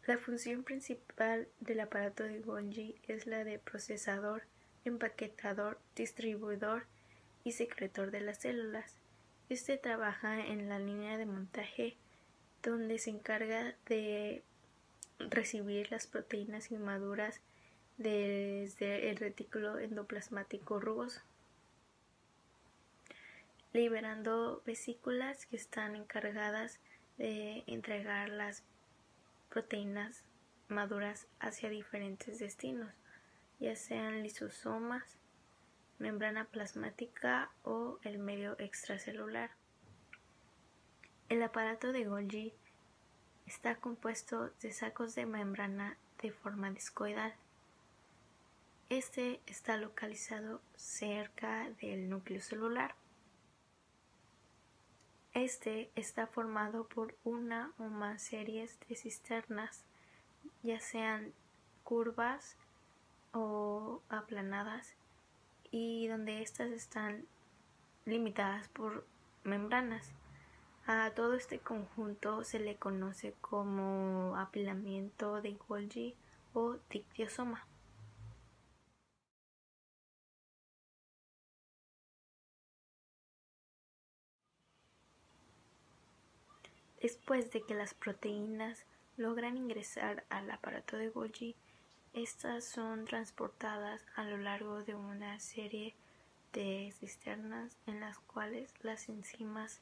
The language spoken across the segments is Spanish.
La función principal del aparato de Golgi es la de procesador, empaquetador, distribuidor y secretor de las células. Este trabaja en la línea de montaje, donde se encarga de recibir las proteínas inmaduras desde el retículo endoplasmático rugoso, liberando vesículas que están encargadas de entregar las proteínas maduras hacia diferentes destinos, ya sean lisosomas, membrana plasmática o el medio extracelular. El aparato de Golgi está compuesto de sacos de membrana de forma discoidal. Este está localizado cerca del núcleo celular. Este está formado por una o más series de cisternas, ya sean curvas o aplanadas, y donde estas están limitadas por membranas. A todo este conjunto se le conoce como apilamiento de Golgi o dictiosoma. Después de que las proteínas logran ingresar al aparato de Golgi, estas son transportadas a lo largo de una serie de cisternas en las cuales las enzimas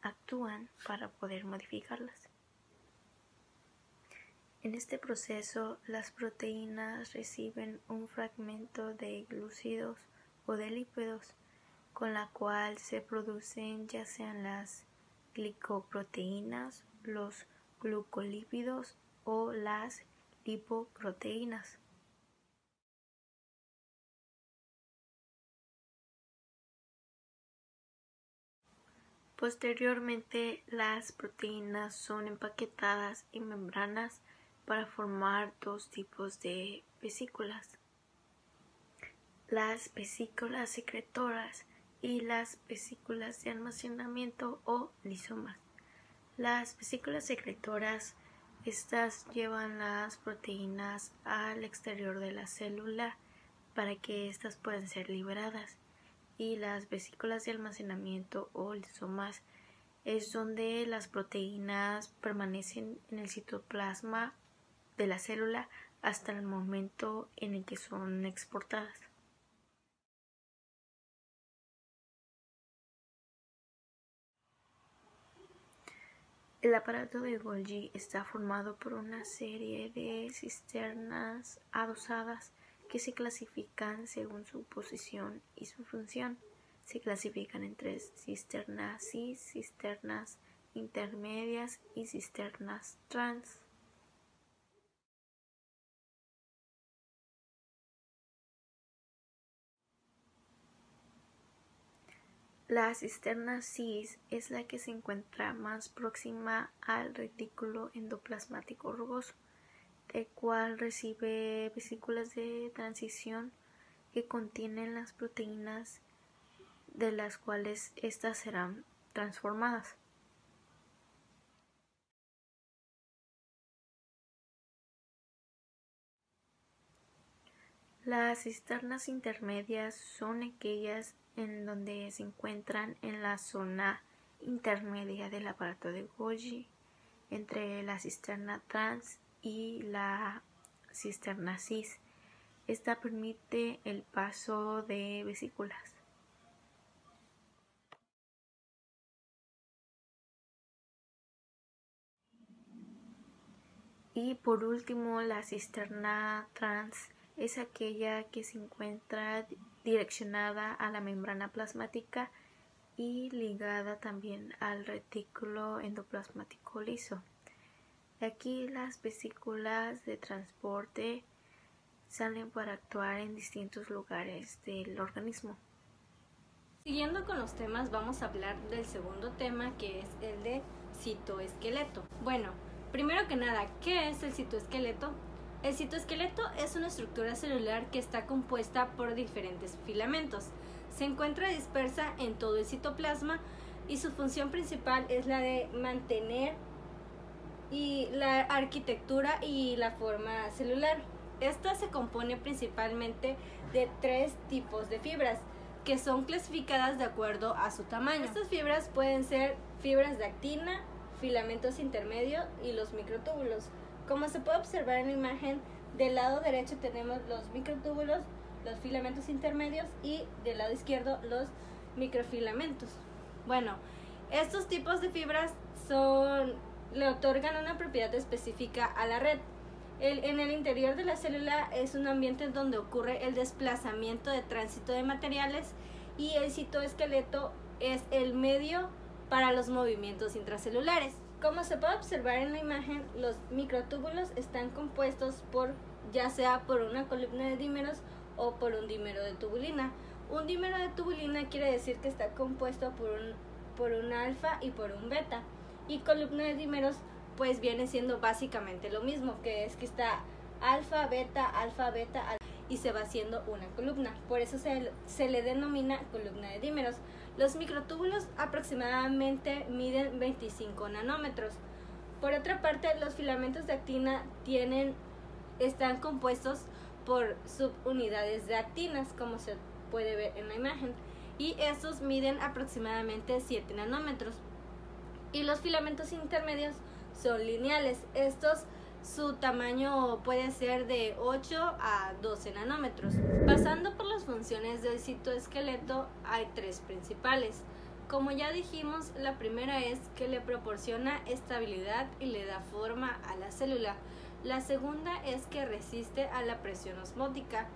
actúan para poder modificarlas. En este proceso, las proteínas reciben un fragmento de glúcidos o de lípidos, con la cual se producen ya sean las glicoproteínas, los glucolípidos o las lipoproteínas. Posteriormente, las proteínas son empaquetadas en membranas para formar dos tipos de vesículas: las vesículas secretoras y las vesículas de almacenamiento o lisomas. Las vesículas secretoras, estas llevan las proteínas al exterior de la célula para que éstas puedan ser liberadas, y las vesículas de almacenamiento o lisomas es donde las proteínas permanecen en el citoplasma de la célula hasta el momento en el que son exportadas. El aparato de Golgi está formado por una serie de cisternas adosadas que se clasifican según su posición y su función. Se clasifican en tres: cisternas cis, cisternas intermedias y cisternas trans. La cisterna cis es la que se encuentra más próxima al retículo endoplasmático rugoso, el cual recibe vesículas de transición que contienen las proteínas de las cuales éstas serán transformadas. Las cisternas intermedias son aquellas en donde se encuentran en la zona intermedia del aparato de Golgi, entre la cisterna trans y la cisterna cis. Esta permite el paso de vesículas. Y por último, la cisterna trans es aquella que se encuentra direccionada a la membrana plasmática y ligada también al retículo endoplasmático liso. Aquí las vesículas de transporte salen para actuar en distintos lugares del organismo. Siguiendo con los temas, vamos a hablar del segundo tema, que es el de citoesqueleto. Bueno, primero que nada, ¿qué es el citoesqueleto? El citoesqueleto es una estructura celular que está compuesta por diferentes filamentos. Se encuentra dispersa en todo el citoplasma y su función principal es la de mantener y la arquitectura y la forma celular. Esta se compone principalmente de 3 tipos de fibras que son clasificadas de acuerdo a su tamaño. Estas fibras pueden ser fibras de actina, filamentos intermedios y los microtúbulos. Como se puede observar en la imagen, del lado derecho tenemos los microtúbulos, los filamentos intermedios y del lado izquierdo los microfilamentos. Bueno, estos tipos de fibras le otorgan una propiedad específica a la red. En el interior de la célula es un ambiente en donde ocurre el desplazamiento de tránsito de materiales y el citoesqueleto es el medio para los movimientos intracelulares. Como se puede observar en la imagen, los microtúbulos están compuestos ya sea por una columna de dímeros o por un dímero de tubulina. Un dímero de tubulina quiere decir que está compuesto por un alfa y por un beta, y columna de dímeros pues viene siendo básicamente lo mismo, que es que está alfa, beta, y se va haciendo una columna. Por eso se le denomina columna de dímeros. Los microtúbulos aproximadamente miden 25 nanómetros. Por otra parte, los filamentos de actina están compuestos por subunidades de actinas, como se puede ver en la imagen, y estos miden aproximadamente 7 nanómetros. Y los filamentos intermedios son lineales. Su tamaño puede ser de 8 a 12 nanómetros. Pasando por las funciones del citoesqueleto, hay 3 principales. Como ya dijimos, la primera es que le proporciona estabilidad y le da forma a la célula. La segunda es que resiste a la presión osmótica.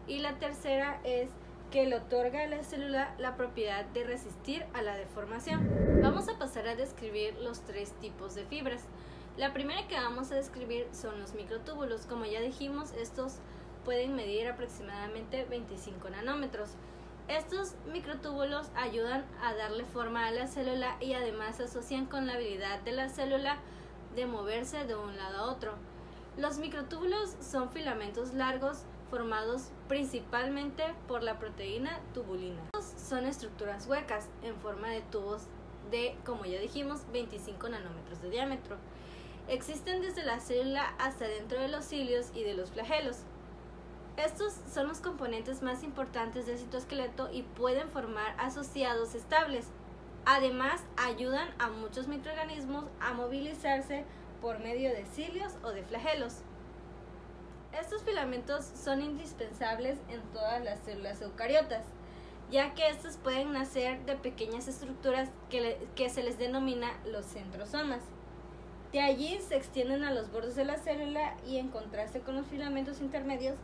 Y la tercera es que le otorga a la célula la propiedad de resistir a la deformación. Vamos a pasar a describir los 3 tipos de fibras. La primera que vamos a describir son los microtúbulos. Como ya dijimos, estos pueden medir aproximadamente 25 nanómetros. Estos microtúbulos ayudan a darle forma a la célula y además se asocian con la habilidad de la célula de moverse de un lado a otro. Los microtúbulos son filamentos largos formados principalmente por la proteína tubulina. Son estructuras huecas en forma de tubos de, como ya dijimos, 25 nanómetros de diámetro. Existen desde la célula hasta dentro de los cilios y de los flagelos. Estos son los componentes más importantes del citoesqueleto y pueden formar asociados estables. Además, ayudan a muchos microorganismos a movilizarse por medio de cilios o de flagelos. Estos filamentos son indispensables en todas las células eucariotas, ya que estos pueden nacer de pequeñas estructuras que se les denomina los centrosomas. De allí se extienden a los bordes de la célula y en contraste con los filamentos intermedios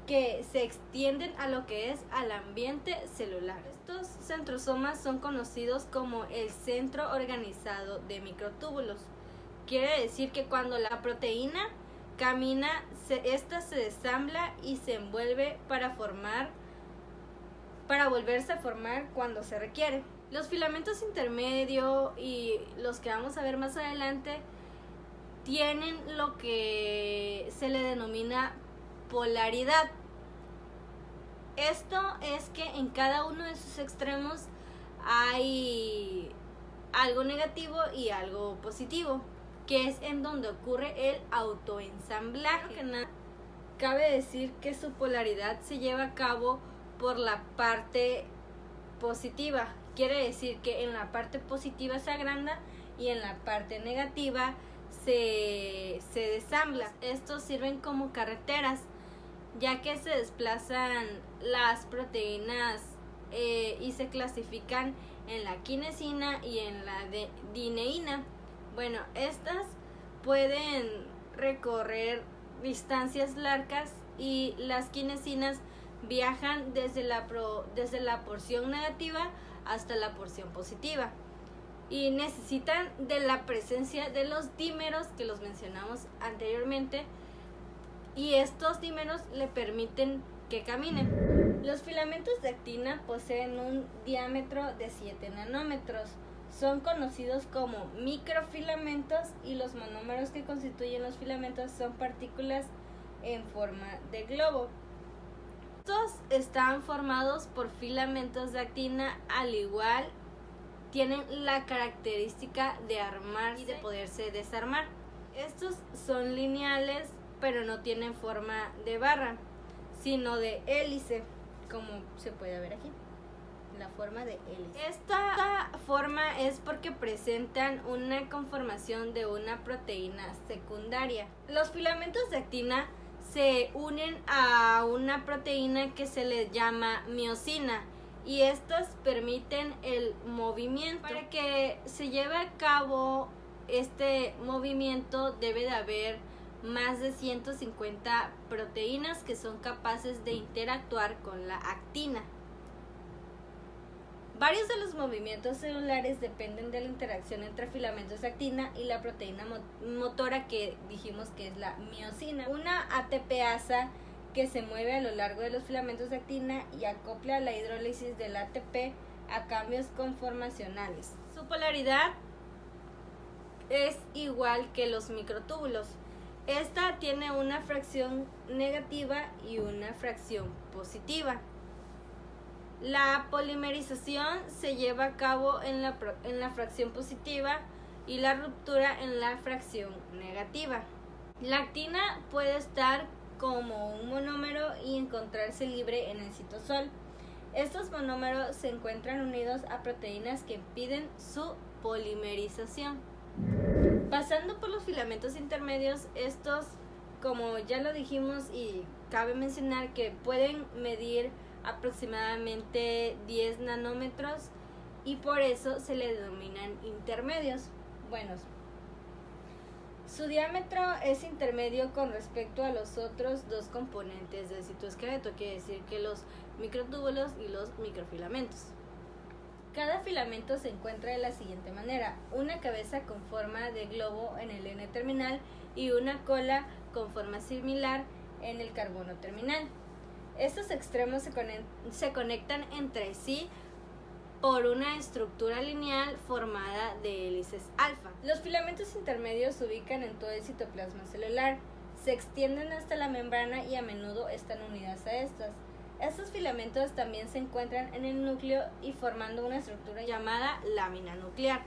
que se extienden a lo que es al ambiente celular. Estos centrosomas son conocidos como el centro organizado de microtúbulos. Quiere decir que cuando la proteína camina, esta se desambla y se envuelve para volverse a formar cuando se requiere. Los filamentos intermedios y los que vamos a ver más adelante tienen lo que se le denomina polaridad. Esto es que en cada uno de sus extremos hay algo negativo y algo positivo, que es en donde ocurre el autoensamblaje. Cabe decir que su polaridad se lleva a cabo por la parte positiva. Quiere decir que en la parte positiva se agranda y en la parte negativa se desambla. Estos sirven como carreteras, ya que se desplazan las proteínas y se clasifican en la quinesina y en la dineína. Bueno, estas pueden recorrer distancias largas y las quinesinas viajan desde la porción negativa hasta la porción positiva y necesitan de la presencia de los dímeros que los mencionamos anteriormente, y estos dímeros le permiten que caminen. Los filamentos de actina poseen un diámetro de 7 nanómetros. Son conocidos como microfilamentos y los monómeros que constituyen los filamentos son partículas en forma de globo. Estos están formados por filamentos de actina, al igual tienen la característica de armarse y de poderse desarmar. Estos son lineales, pero no tienen forma de barra, sino de hélice, como se puede ver aquí. La forma de hélice. Esta forma es porque presentan una conformación de una proteína secundaria. Los filamentos de actina se unen a una proteína que se les llama miosina y estas permiten el movimiento. Para que se lleve a cabo este movimiento debe de haber más de 150 proteínas que son capaces de interactuar con la actina. Varios de los movimientos celulares dependen de la interacción entre filamentos de actina y la proteína motora que dijimos que es la miosina. Una ATPasa que se mueve a lo largo de los filamentos de actina y acopla la hidrólisis del ATP a cambios conformacionales. Su polaridad es igual que los microtúbulos. Esta tiene una fracción negativa y una fracción positiva. La polimerización se lleva a cabo en la fracción positiva y la ruptura en la fracción negativa. La actina puede estar como un monómero y encontrarse libre en el citosol. Estos monómeros se encuentran unidos a proteínas que impiden su polimerización. Pasando por los filamentos intermedios, estos, como ya lo dijimos y cabe mencionar que pueden medir aproximadamente 10 nanómetros y por eso se le denominan intermedios. Bueno, su diámetro es intermedio con respecto a los otros dos componentes del citoesqueleto, quiere decir que los microtúbulos y los microfilamentos. Cada filamento se encuentra de la siguiente manera: una cabeza con forma de globo en el N terminal y una cola con forma similar en el carbono terminal. Estos extremos se conectan entre sí por una estructura lineal formada de hélices alfa. Los filamentos intermedios se ubican en todo el citoplasma celular, se extienden hasta la membrana y a menudo están unidas a estas. Estos filamentos también se encuentran en el núcleo y formando una estructura llamada lámina nuclear.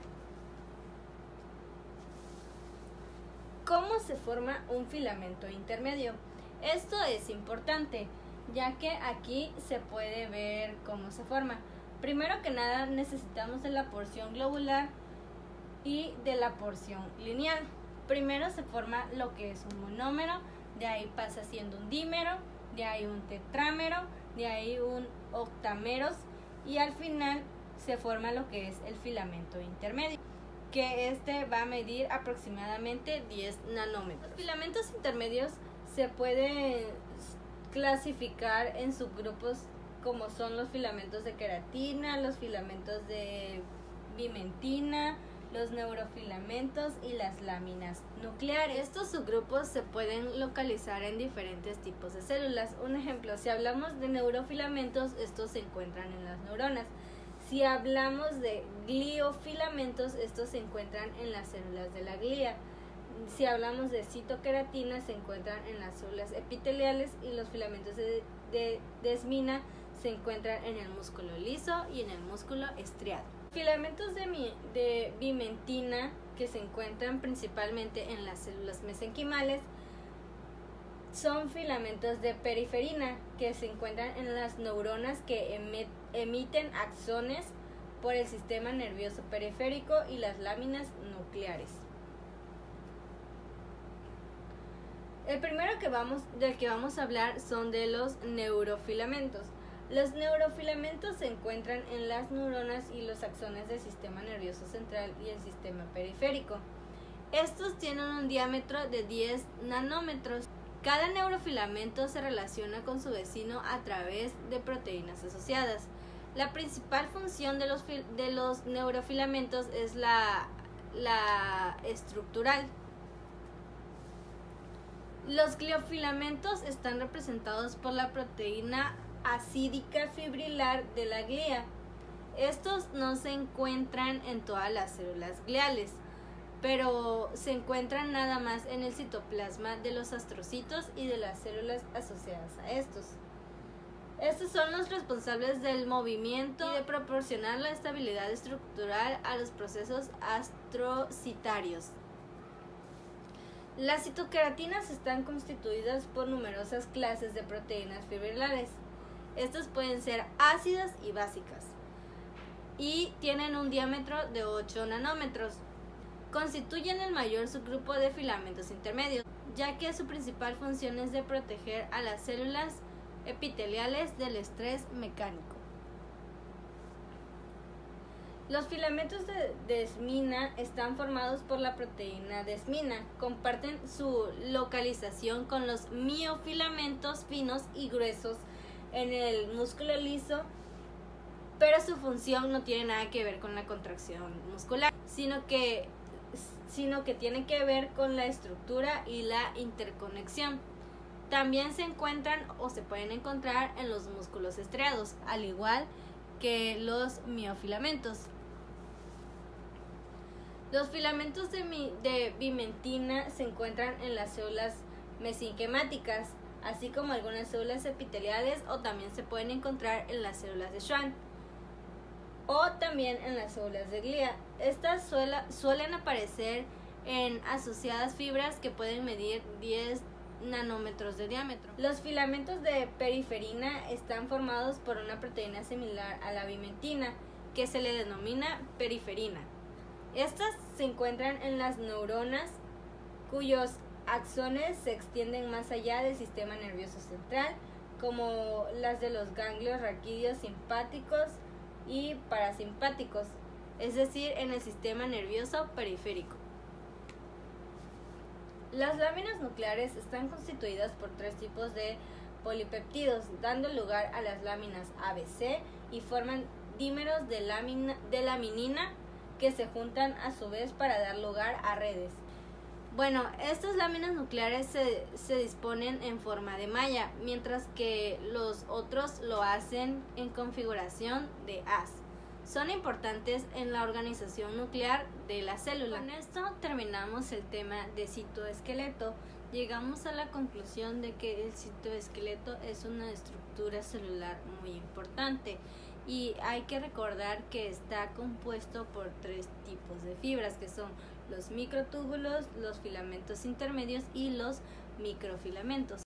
¿Cómo se forma un filamento intermedio? Esto es importante, ya que aquí se puede ver cómo se forma. Primero que nada necesitamos de la porción globular y de la porción lineal. Primero se forma lo que es un monómero, de ahí pasa siendo un dímero, de ahí un tetrámero, de ahí un octámeros y al final se forma lo que es el filamento intermedio, que este va a medir aproximadamente 10 nanómetros. Los filamentos intermedios se pueden clasificar en subgrupos como son los filamentos de queratina, los filamentos de vimentina, los neurofilamentos y las láminas nucleares. Estos subgrupos se pueden localizar en diferentes tipos de células. Un ejemplo, si hablamos de neurofilamentos, estos se encuentran en las neuronas. Si hablamos de gliofilamentos, estos se encuentran en las células de la glía. Si hablamos de citoqueratina, se encuentran en las células epiteliales y los filamentos de desmina se encuentran en el músculo liso y en el músculo estriado. Filamentos de vimentina, que se encuentran principalmente en las células mesenquimales, son filamentos de periferina, que se encuentran en las neuronas que emiten axones por el sistema nervioso periférico y las láminas nucleares. El primero del que vamos a hablar son de los neurofilamentos. Los neurofilamentos se encuentran en las neuronas y los axones del sistema nervioso central y el sistema periférico. Estos tienen un diámetro de 10 nanómetros. Cada neurofilamento se relaciona con su vecino a través de proteínas asociadas. La principal función de los neurofilamentos es la estructural. Los gliofilamentos están representados por la proteína acídica fibrilar de la glía. Estos no se encuentran en todas las células gliales, pero se encuentran nada más en el citoplasma de los astrocitos y de las células asociadas a estos. Estos son los responsables del movimiento y de proporcionar la estabilidad estructural a los procesos astrocitarios. Las citoqueratinas están constituidas por numerosas clases de proteínas fibrilares. Estas pueden ser ácidas y básicas y tienen un diámetro de 8 nanómetros. Constituyen el mayor subgrupo de filamentos intermedios, ya que su principal función es de proteger a las células epiteliales del estrés mecánico. Los filamentos de desmina están formados por la proteína desmina. Comparten su localización con los miofilamentos finos y gruesos en el músculo liso, pero su función no tiene nada que ver con la contracción muscular, sino que tiene que ver con la estructura y la interconexión. También se encuentran o se pueden encontrar en los músculos estriados, al igual que los miofilamentos. Los filamentos de vimentina se encuentran en las células mesenquimáticas, así como algunas células epiteliales, o también se pueden encontrar en las células de Schwann o también en las células de glía. Estas suelen aparecer en asociadas fibras que pueden medir 10 nanómetros de diámetro. Los filamentos de periferina están formados por una proteína similar a la vimentina, que se le denomina periferina. Estas se encuentran en las neuronas, cuyos axones se extienden más allá del sistema nervioso central, como las de los ganglios raquídeos simpáticos y parasimpáticos, es decir, en el sistema nervioso periférico. Las láminas nucleares están constituidas por 3 tipos de polipeptidos, dando lugar a las láminas ABC, y forman dímeros de laminina que se juntan a su vez para dar lugar a redes. Bueno, estas láminas nucleares se disponen en forma de malla, mientras que los otros lo hacen en configuración de haz. Son importantes en la organización nuclear de la célula. Con esto terminamos el tema de citoesqueleto. Llegamos a la conclusión de que el citoesqueleto es una estructura celular muy importante, y hay que recordar que está compuesto por 3 tipos de fibras, que son los microtúbulos, los filamentos intermedios y los microfilamentos.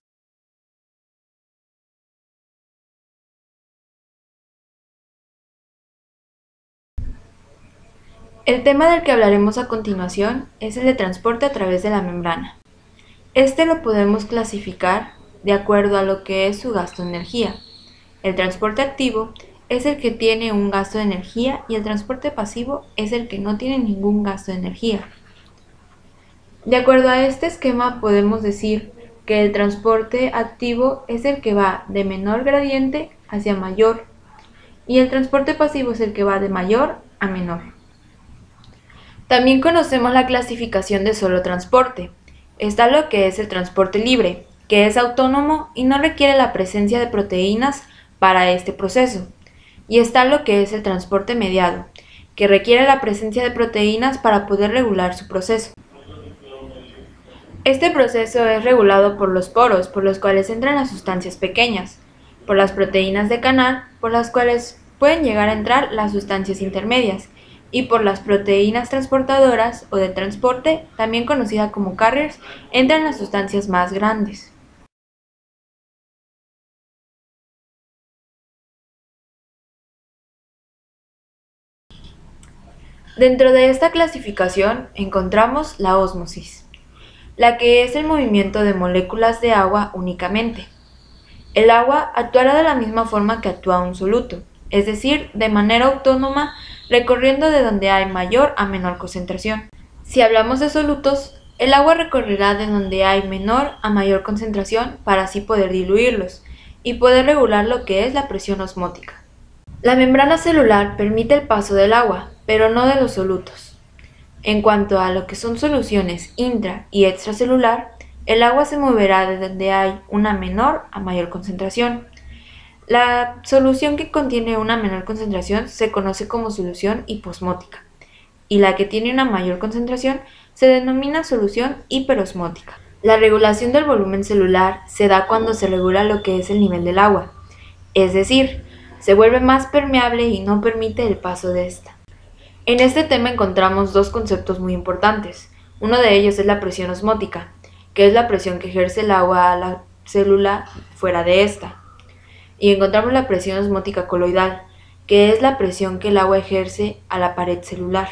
El tema del que hablaremos a continuación es el de transporte a través de la membrana. Este lo podemos clasificar de acuerdo a lo que es su gasto de energía. El transporte activo es el que tiene un gasto de energía y el transporte pasivo es el que no tiene ningún gasto de energía. De acuerdo a este esquema podemos decir que el transporte activo es el que va de menor gradiente hacia mayor y el transporte pasivo es el que va de mayor a menor. También conocemos la clasificación de solo transporte. Está lo que es el transporte libre, que es autónomo y no requiere la presencia de proteínas para este proceso. Y está lo que es el transporte mediado, que requiere la presencia de proteínas para poder regular su proceso. Este proceso es regulado por los poros, por los cuales entran las sustancias pequeñas, por las proteínas de canal, por las cuales pueden llegar a entrar las sustancias intermedias, y por las proteínas transportadoras o de transporte, también conocida como carriers, entran las sustancias más grandes. Dentro de esta clasificación encontramos la ósmosis, la que es el movimiento de moléculas de agua únicamente. El agua actuará de la misma forma que actúa un soluto, es decir, de manera autónoma, recorriendo de donde hay mayor a menor concentración. Si hablamos de solutos, el agua recorrerá de donde hay menor a mayor concentración para así poder diluirlos y poder regular lo que es la presión osmótica. La membrana celular permite el paso del agua, pero no de los solutos. En cuanto a lo que son soluciones intra y extracelular, el agua se moverá de donde hay una menor a mayor concentración. La solución que contiene una menor concentración se conoce como solución hiposmótica, y la que tiene una mayor concentración se denomina solución hiperosmótica. La regulación del volumen celular se da cuando se regula lo que es el nivel del agua, es decir, se vuelve más permeable y no permite el paso de esta. En este tema encontramos 2 conceptos muy importantes. Uno de ellos es la presión osmótica, que es la presión que ejerce el agua a la célula fuera de esta. Y encontramos la presión osmótica coloidal, que es la presión que el agua ejerce a la pared celular.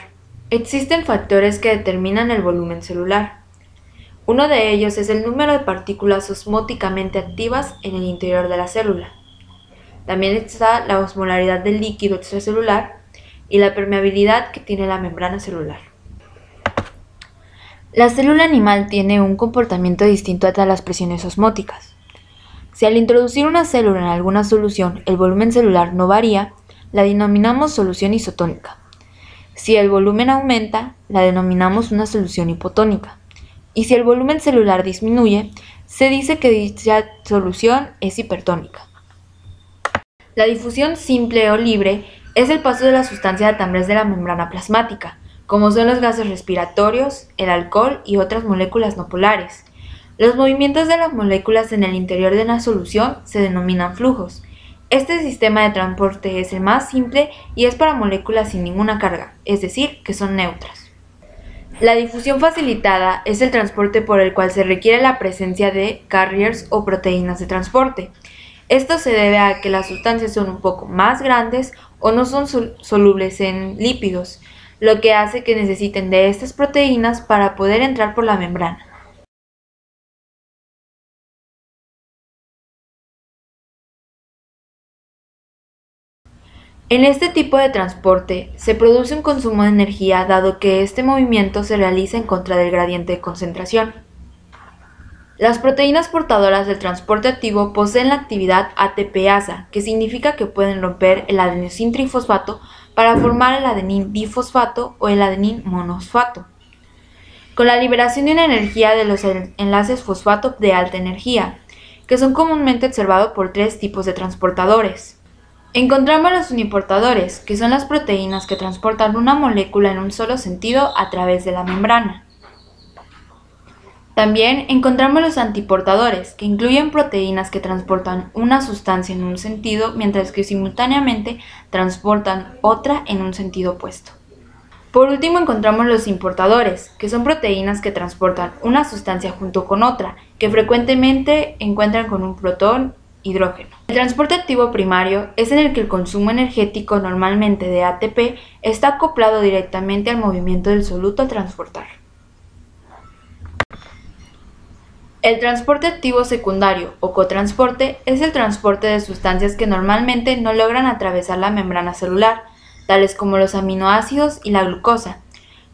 Existen factores que determinan el volumen celular. Uno de ellos es el número de partículas osmóticamente activas en el interior de la célula. También está la osmolaridad del líquido extracelular y la permeabilidad que tiene la membrana celular. La célula animal tiene un comportamiento distinto a las presiones osmóticas. Si al introducir una célula en alguna solución el volumen celular no varía, la denominamos solución isotónica. Si el volumen aumenta, la denominamos una solución hipotónica. Y si el volumen celular disminuye, se dice que dicha solución es hipertónica. La difusión simple o libre es el paso de la sustancia a través de la membrana plasmática, como son los gases respiratorios, el alcohol y otras moléculas no polares. Los movimientos de las moléculas en el interior de una solución se denominan flujos. Este sistema de transporte es el más simple y es para moléculas sin ninguna carga, es decir, que son neutras. La difusión facilitada es el transporte por el cual se requiere la presencia de carriers o proteínas de transporte. Esto se debe a que las sustancias son un poco más grandes o no son solubles en lípidos, lo que hace que necesiten de estas proteínas para poder entrar por la membrana. En este tipo de transporte se produce un consumo de energía dado que este movimiento se realiza en contra del gradiente de concentración. Las proteínas portadoras del transporte activo poseen la actividad ATPasa, que significa que pueden romper el adenosín trifosfato para formar el adenín difosfato o el adenín monosfato, con la liberación de una energía de los enlaces fosfato de alta energía, que son comúnmente observados por tres tipos de transportadores. Encontramos los uniportadores, que son las proteínas que transportan una molécula en un solo sentido a través de la membrana. También encontramos los antiportadores, que incluyen proteínas que transportan una sustancia en un sentido, mientras que simultáneamente transportan otra en un sentido opuesto. Por último encontramos los importadores, que son proteínas que transportan una sustancia junto con otra, que frecuentemente encuentran con un protón hidrógeno. El transporte activo primario es en el que el consumo energético normalmente de ATP está acoplado directamente al movimiento del soluto al transportar. El transporte activo secundario o cotransporte es el transporte de sustancias que normalmente no logran atravesar la membrana celular, tales como los aminoácidos y la glucosa,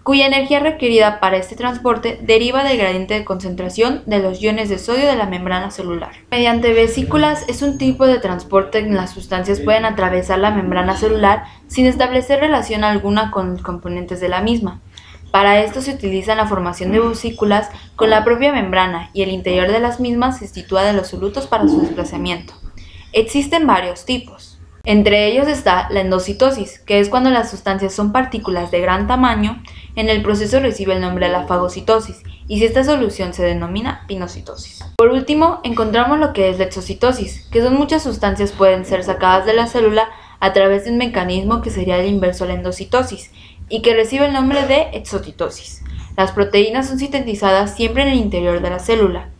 cuya energía requerida para este transporte deriva del gradiente de concentración de los iones de sodio de la membrana celular. Mediante vesículas es un tipo de transporte en que las sustancias pueden atravesar la membrana celular sin establecer relación alguna con los componentes de la misma. Para esto se utiliza la formación de vesículas con la propia membrana y el interior de las mismas se sitúa de los solutos para su desplazamiento. Existen varios tipos. Entre ellos está la endocitosis, que es cuando las sustancias son partículas de gran tamaño. En el proceso recibe el nombre de la fagocitosis, y si esta solución se denomina pinocitosis. Por último, encontramos lo que es la exocitosis, que son muchas sustancias pueden ser sacadas de la célula a través de un mecanismo que sería el inverso a la endocitosis, y que recibe el nombre de exocitosis. Las proteínas son sintetizadas siempre en el interior de la célula.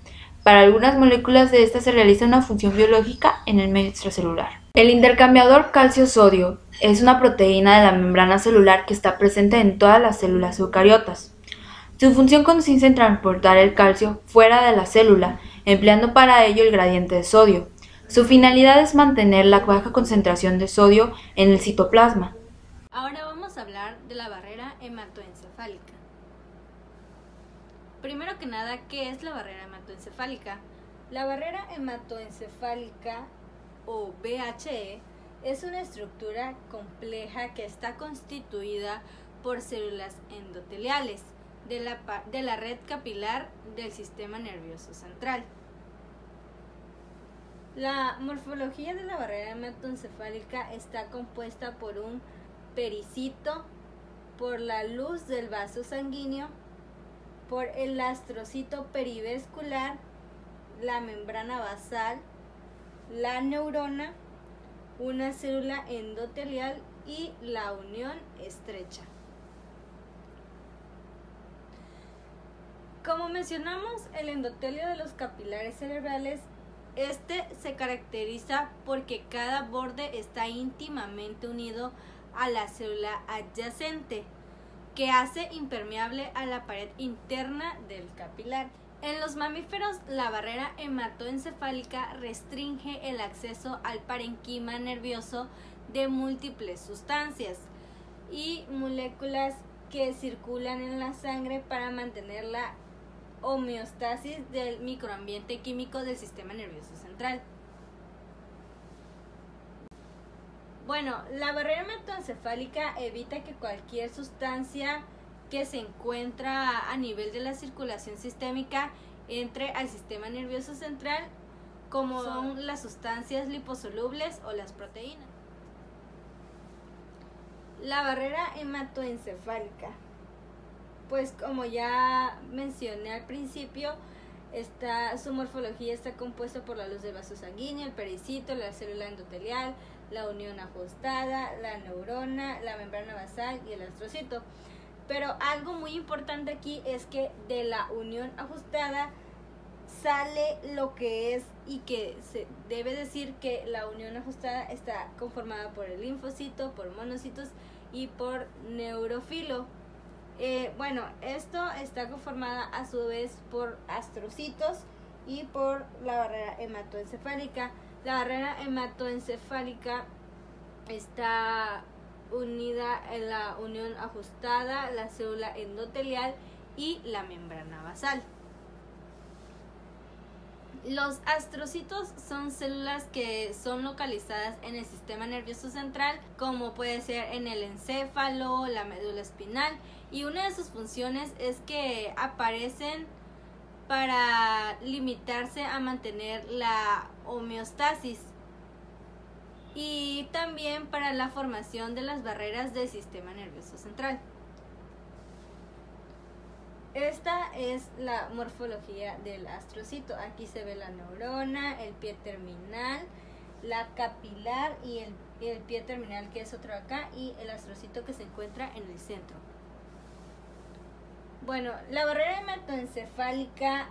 Para algunas moléculas de estas se realiza una función biológica en el medio extracelular. El intercambiador calcio-sodio es una proteína de la membrana celular que está presente en todas las células eucariotas. Su función consiste en transportar el calcio fuera de la célula, empleando para ello el gradiente de sodio. Su finalidad es mantener la baja concentración de sodio en el citoplasma. Ahora vamos a hablar de la barrera hematoencefálica. Primero que nada, ¿qué es la barrera hematoencefálica? La barrera hematoencefálica o BHE es una estructura compleja que está constituida por células endoteliales de la red capilar del sistema nervioso central. La morfología de la barrera hematoencefálica está compuesta por un pericito, por la luz del vaso sanguíneo, por el astrocito perivascular, la membrana basal, la neurona, una célula endotelial y la unión estrecha. Como mencionamos, el endotelio de los capilares cerebrales, se caracteriza porque cada borde está íntimamente unido a la célula adyacente, que hace impermeable a la pared interna del capilar. En los mamíferos, la barrera hematoencefálica restringe el acceso al parenquima nervioso de múltiples sustancias y moléculas que circulan en la sangre para mantener la homeostasis del microambiente químico del sistema nervioso central. Bueno, la barrera hematoencefálica evita que cualquier sustancia que se encuentra a nivel de la circulación sistémica entre al sistema nervioso central, como son las sustancias liposolubles o las proteínas. La barrera hematoencefálica, pues como ya mencioné al principio, su morfología está compuesta por la luz del vaso sanguíneo, el pericito, la célula endotelial, la unión ajustada, la neurona, la membrana basal y el astrocito. Pero algo muy importante aquí es que de la unión ajustada sale lo que es, y que se debe decir que la unión ajustada está conformada por el linfocito, por monocitos y por neurofilo. Esto está conformada a su vez por astrocitos y por la barrera hematoencefálica. La barrera hematoencefálica está unida en la unión ajustada, la célula endotelial y la membrana basal. Los astrocitos son células que son localizadas en el sistema nervioso central, como puede ser en el encéfalo, la médula espinal, y una de sus funciones es que aparecen para limitarse a mantener la homeostasis y también para la formación de las barreras del sistema nervioso central. Esta es la morfología del astrocito. Aquí se ve la neurona, el pie terminal, la capilar y el pie terminal, que es otro acá, y el astrocito que se encuentra en el centro. Bueno, la barrera hematoencefálica,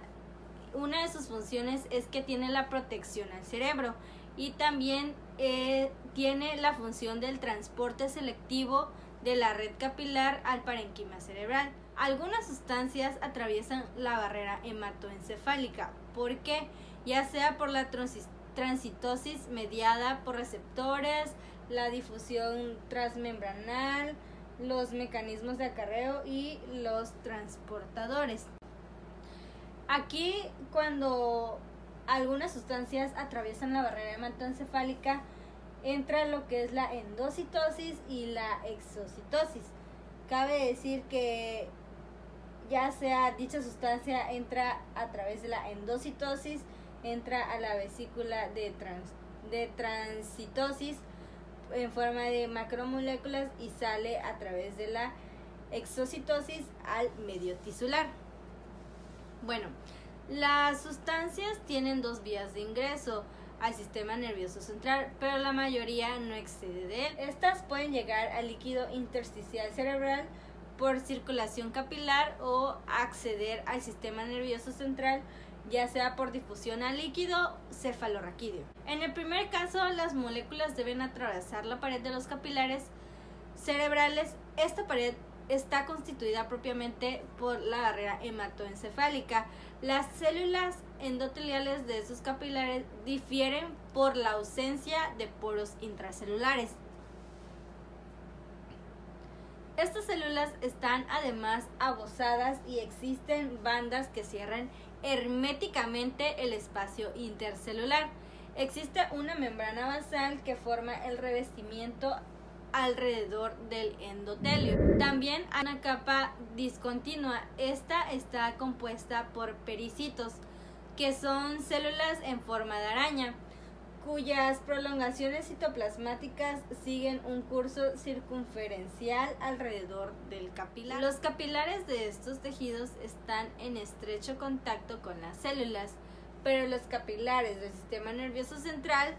una de sus funciones es que tiene la protección al cerebro y también tiene la función del transporte selectivo de la red capilar al parenquima cerebral. Algunas sustancias atraviesan la barrera hematoencefálica. ¿Por qué? Ya sea por la transitosis mediada por receptores, la difusión transmembranal, los mecanismos de acarreo y los transportadores. Aquí, cuando algunas sustancias atraviesan la barrera hematoencefálica, entra lo que es la endocitosis y la exocitosis. Cabe decir que ya sea dicha sustancia entra a través de la endocitosis, entra a la vesícula de transitosis en forma de macromoléculas y sale a través de la exocitosis al medio tisular. Bueno, las sustancias tienen dos vías de ingreso al sistema nervioso central, pero la mayoría no excede de él. Estas pueden llegar al líquido intersticial cerebral por circulación capilar o acceder al sistema nervioso central, ya sea por difusión al líquido cefalorraquídeo. En el primer caso, las moléculas deben atravesar la pared de los capilares cerebrales. Esta pared está constituida propiamente por la barrera hematoencefálica. Las células endoteliales de estos capilares difieren por la ausencia de poros intracelulares. Estas células están además abozadas y existen bandas que cierran herméticamente el espacio intercelular. Existe una membrana basal que forma el revestimiento alrededor del endotelio. También hay una capa discontinua. Esta está compuesta por pericitos, que son células en forma de araña, cuyas prolongaciones citoplasmáticas siguen un curso circunferencial alrededor del capilar. Los capilares de estos tejidos están en estrecho contacto con las células, pero los capilares del sistema nervioso central,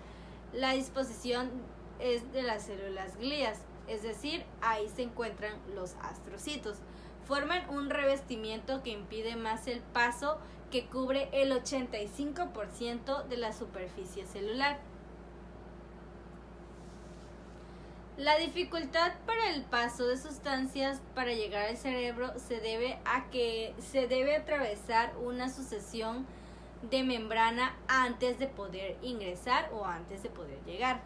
la disposición es de las células glías, es decir, ahí se encuentran los astrocitos. forman un revestimiento que impide más el paso, que cubre el 85% de la superficie celular. La dificultad para el paso de sustancias para llegar al cerebro se debe a que se debe atravesar una sucesión de membrana antes de poder ingresar o antes de poder llegar.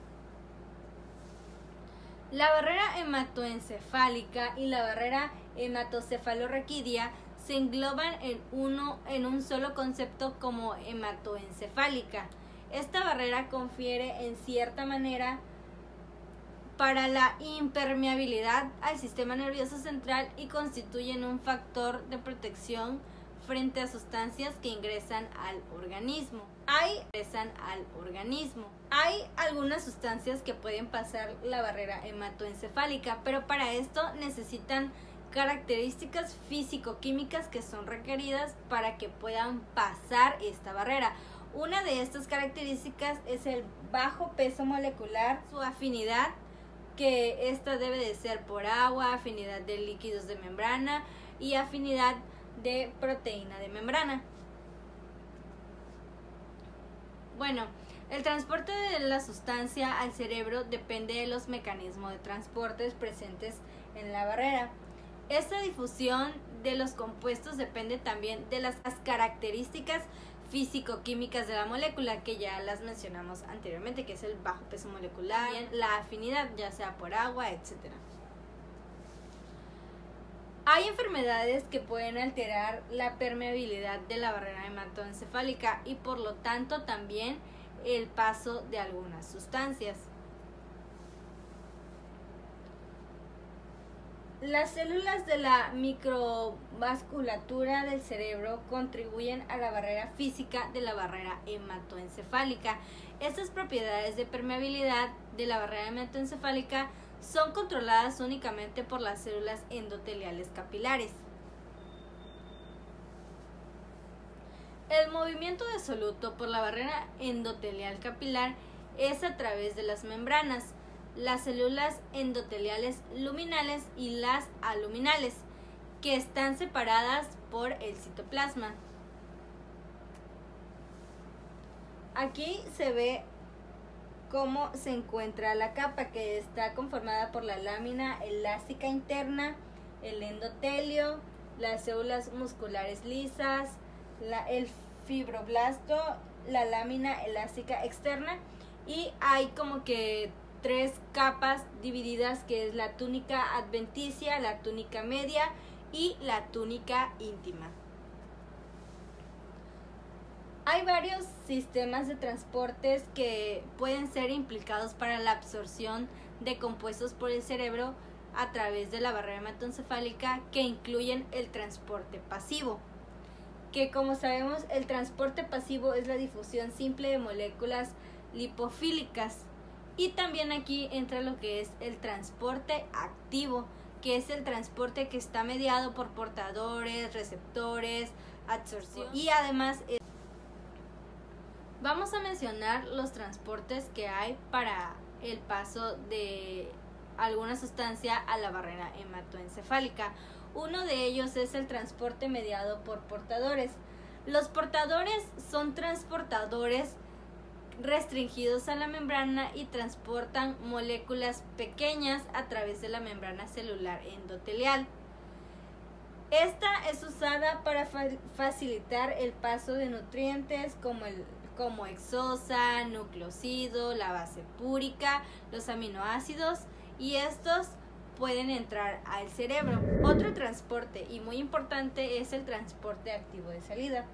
La barrera hematoencefálica y la barrera hematocefalorraquídea se engloban en un solo concepto como hematoencefálica. Esta barrera confiere en cierta manera para la impermeabilidad al sistema nervioso central y constituyen un factor de protección frente a sustancias que ingresan al organismo. Hay algunas sustancias que pueden pasar la barrera hematoencefálica, pero para esto necesitan características físico-químicas que son requeridas para que puedan pasar esta barrera. Una de estas características es el bajo peso molecular, su afinidad, que esta debe de ser por agua, afinidad de líquidos de membrana y afinidad de proteína de membrana. Bueno, el transporte de la sustancia al cerebro depende de los mecanismos de transportes presentes en la barrera. Esta difusión de los compuestos depende también de las características físico-químicas de la molécula, que ya las mencionamos anteriormente, que es el bajo peso molecular, también la afinidad, ya sea por agua, etc. Hay enfermedades que pueden alterar la permeabilidad de la barrera hematoencefálica y por lo tanto también el paso de algunas sustancias. Las células de la microvasculatura del cerebro contribuyen a la barrera física de la barrera hematoencefálica. Estas propiedades de permeabilidad de la barrera hematoencefálica son controladas únicamente por las células endoteliales capilares. El movimiento de soluto por la barrera endotelial capilar es a través de las membranas, las células endoteliales luminales y las aluminales, que están separadas por el citoplasma. Aquí se ve cómo se encuentra la capa, que está conformada por la lámina elástica interna, el endotelio, las células musculares lisas, el fibroblasto, la lámina elástica externa, y hay como que tres capas divididas, que es la túnica adventicia, la túnica media y la túnica íntima. Hay varios sistemas de transportes que pueden ser implicados para la absorción de compuestos por el cerebro a través de la barrera hematoencefálica, que incluyen el transporte pasivo, que como sabemos el transporte pasivo es la difusión simple de moléculas lipofílicas. Y también aquí entra lo que es el transporte activo, que es el transporte que está mediado por portadores, receptores, absorción, y además vamos a mencionar los transportes que hay para el paso de alguna sustancia a la barrera hematoencefálica. Uno de ellos es el transporte mediado por portadores. Los portadores son transportadores restringidos a la membrana y transportan moléculas pequeñas a través de la membrana celular endotelial. Esta es usada para facilitar el paso de nutrientes como hexosa, nucleócido, la base púrica, los aminoácidos, y estos pueden entrar al cerebro. Otro transporte y muy importante es el transporte activo de salida.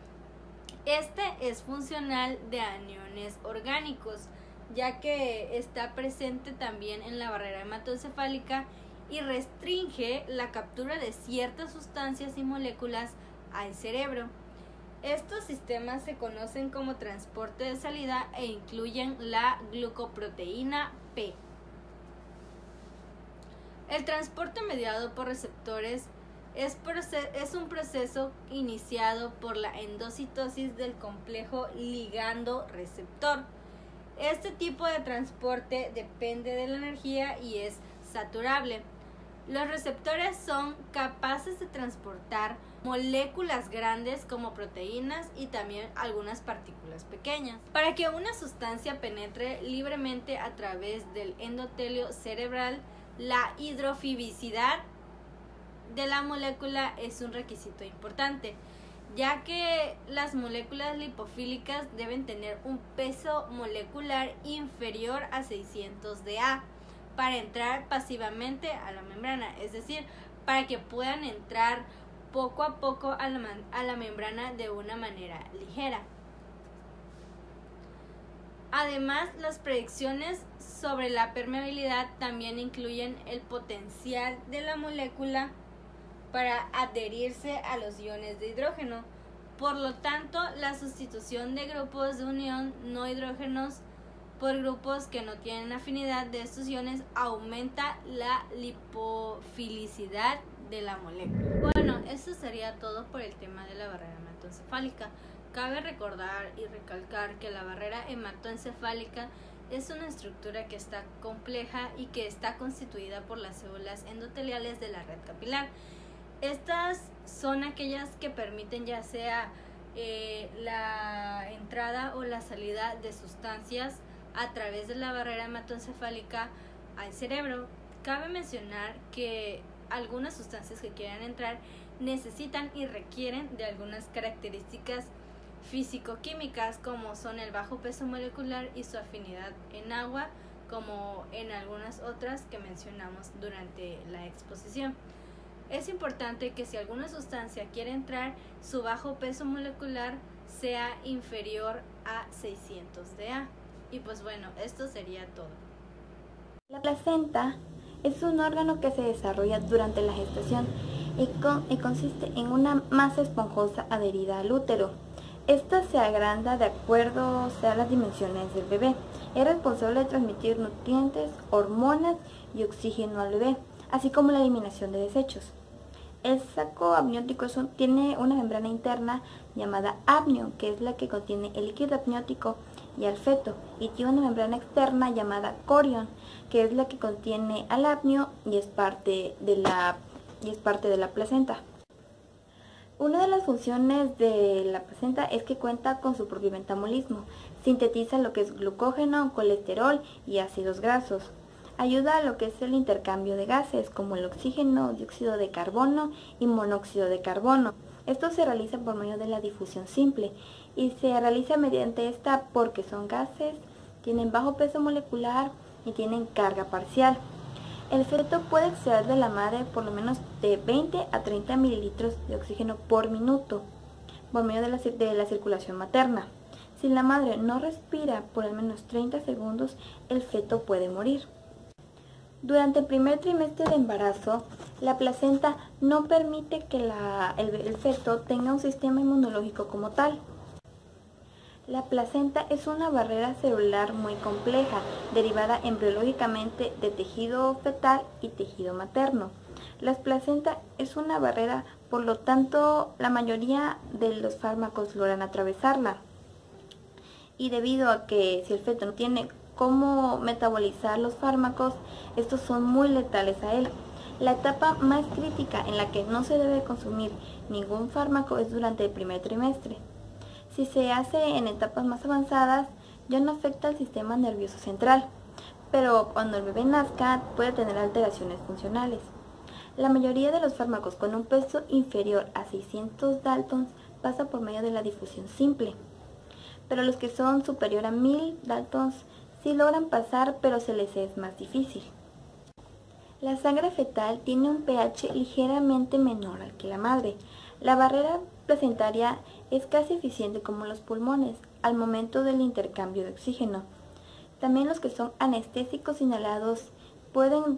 Este es funcional de aniones orgánicos, ya que está presente también en la barrera hematoencefálica y restringe la captura de ciertas sustancias y moléculas al cerebro. Estos sistemas se conocen como transporte de salida e incluyen la glucoproteína P. El transporte mediado por receptores es un proceso iniciado por la endocitosis del complejo ligando-receptor. Este tipo de transporte depende de la energía y es saturable. Los receptores son capaces de transportar moléculas grandes como proteínas y también algunas partículas pequeñas. Para que una sustancia penetre libremente a través del endotelio cerebral, la hidrofobicidad de la molécula es un requisito importante, ya que las moléculas lipofílicas deben tener un peso molecular inferior a 600 Da para entrar pasivamente a la membrana, es decir, para que puedan entrar poco a poco a la membrana de una manera ligera. Además, las predicciones sobre la permeabilidad también incluyen el potencial de la molécula para adherirse a los iones de hidrógeno. Por lo tanto, la sustitución de grupos de unión no hidrógenos por grupos que no tienen afinidad de estos iones aumenta la lipofilicidad de la molécula. Bueno, eso sería todo por el tema de la barrera hematoencefálica. Cabe recordar y recalcar que la barrera hematoencefálica es una estructura que está compleja y que está constituida por las células endoteliales de la red capilar. Estas son aquellas que permiten ya sea la entrada o la salida de sustancias a través de la barrera hematoencefálica al cerebro. Cabe mencionar que algunas sustancias que quieran entrar necesitan y requieren de algunas características físico-químicas, como son el bajo peso molecular y su afinidad en agua, como en algunas otras que mencionamos durante la exposición. Es importante que si alguna sustancia quiere entrar, su bajo peso molecular sea inferior a 600 Da. Y pues bueno, esto sería todo. La placenta es un órgano que se desarrolla durante la gestación y consiste en una masa esponjosa adherida al útero. Esta se agranda de acuerdo a las dimensiones del bebé. Es responsable de transmitir nutrientes, hormonas y oxígeno al bebé, así como la eliminación de desechos. El saco amniótico tiene una membrana interna llamada apnio, que es la que contiene el líquido amniótico y al feto, y tiene una membrana externa llamada corion, que es la que contiene al apnio y es parte de la placenta. Una de las funciones de la placenta es que cuenta con su propio metabolismo. Sintetiza lo que es glucógeno, colesterol y ácidos grasos. Ayuda a lo que es el intercambio de gases como el oxígeno, dióxido de carbono y monóxido de carbono. Esto se realiza por medio de la difusión simple y se realiza mediante esta porque son gases, tienen bajo peso molecular y tienen carga parcial. El feto puede extraer de la madre por lo menos de 20 a 30 mililitros de oxígeno por minuto por medio de la circulación materna. Si la madre no respira por al menos 30 segundos, el feto puede morir. Durante el primer trimestre de embarazo, la placenta no permite que el feto tenga un sistema inmunológico como tal. La placenta es una barrera celular muy compleja, derivada embriológicamente de tejido fetal y tejido materno. La placenta es una barrera, por lo tanto, la mayoría de los fármacos logran atravesarla. Y debido a que si el feto no tiene cómo metabolizar los fármacos, estos son muy letales a él. La etapa más crítica en la que no se debe consumir ningún fármaco es durante el primer trimestre. Si se hace en etapas más avanzadas, ya no afecta al sistema nervioso central, pero cuando el bebé nazca puede tener alteraciones funcionales. La mayoría de los fármacos con un peso inferior a 600 Daltons pasa por medio de la difusión simple, pero los que son superior a 1000 Daltons sí logran pasar, pero se les es más difícil. La sangre fetal tiene un pH ligeramente menor al que la madre. La barrera placentaria es casi eficiente como los pulmones al momento del intercambio de oxígeno. También los que son anestésicos inhalados pueden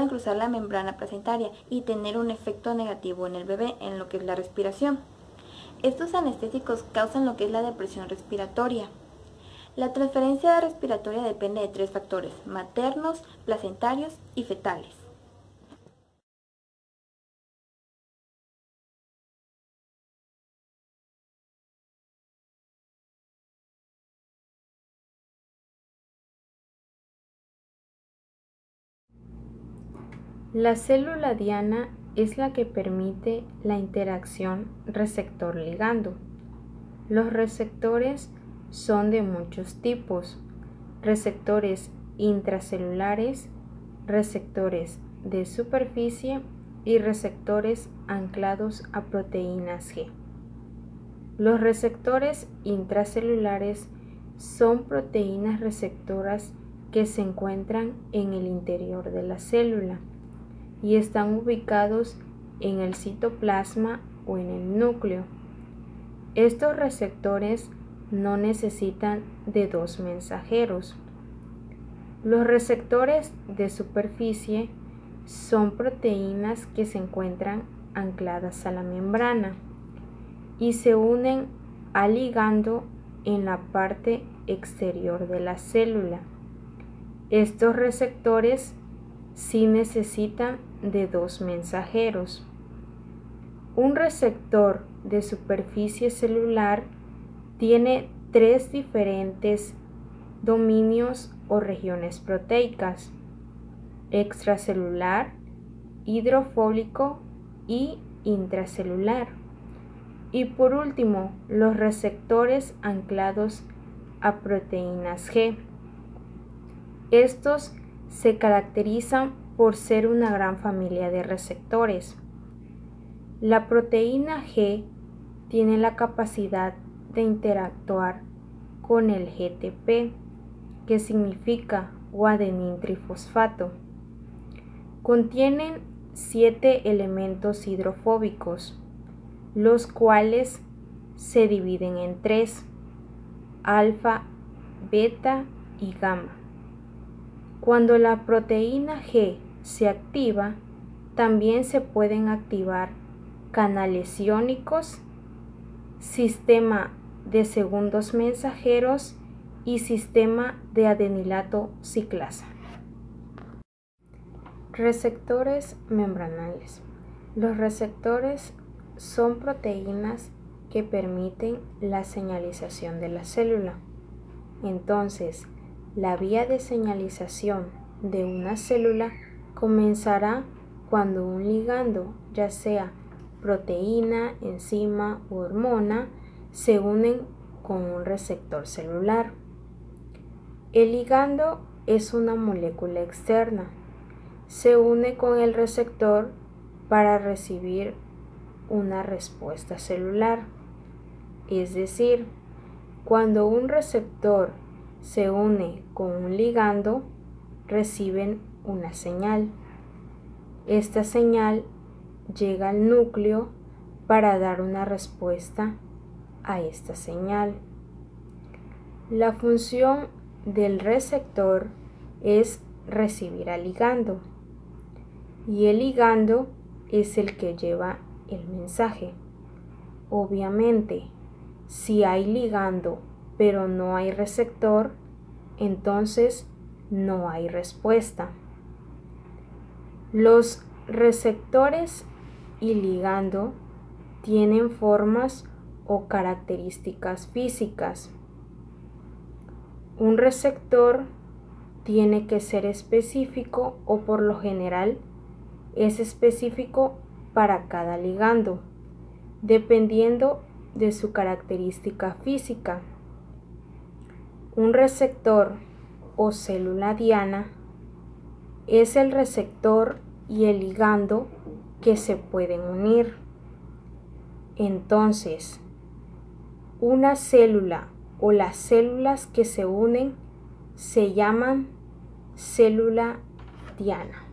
cruzar la membrana placentaria y tener un efecto negativo en el bebé en lo que es la respiración. Estos anestésicos causan lo que es la depresión respiratoria. La transferencia respiratoria depende de 3 factores: maternos, placentarios y fetales. La célula diana es la que permite la interacción receptor-ligando. Los receptores son de muchos tipos: receptores intracelulares, receptores de superficie y receptores anclados a proteínas G. Los receptores intracelulares son proteínas receptoras que se encuentran en el interior de la célula y están ubicados en el citoplasma o en el núcleo. Estos receptores no necesitan de dos mensajeros. Los receptores de superficie son proteínas que se encuentran ancladas a la membrana y se unen al ligando en la parte exterior de la célula. Estos receptores sí necesitan de dos mensajeros. Un receptor de superficie celular tiene tres diferentes dominios o regiones proteicas: extracelular, hidrofóbico y intracelular. Y por último, los receptores anclados a proteínas G. Estos se caracterizan por ser una gran familia de receptores. La proteína G tiene la capacidad de interactuar con el GTP, que significa guadenín trifosfato. Contienen 7 elementos hidrofóbicos, los cuales se dividen en 3: alfa, beta y gamma. Cuando la proteína G se activa, también se pueden activar canales iónicos, sistema de segundos mensajeros y sistema de adenilato ciclasa. Receptores membranales. Los receptores son proteínas que permiten la señalización de la célula. Entonces, la vía de señalización de una célula comenzará cuando un ligando, ya sea proteína, enzima o hormona, se unen con un receptor celular. El ligando es una molécula externa. Se une con el receptor para recibir una respuesta celular. Es decir, cuando un receptor se une con un ligando, reciben una señal. Esta señal llega al núcleo para dar una respuesta a esta señal. La función del receptor es recibir al ligando y el ligando es el que lleva el mensaje. Obviamente, si hay ligando pero no hay receptor, entonces no hay respuesta. Los receptores y ligando tienen formas o características físicas. Un receptor tiene que ser específico o por lo general es específico para cada ligando, dependiendo de su característica física. Un receptor o célula diana es el receptor y el ligando que se pueden unir. Entonces, una célula o las células que se unen se llaman célula diana.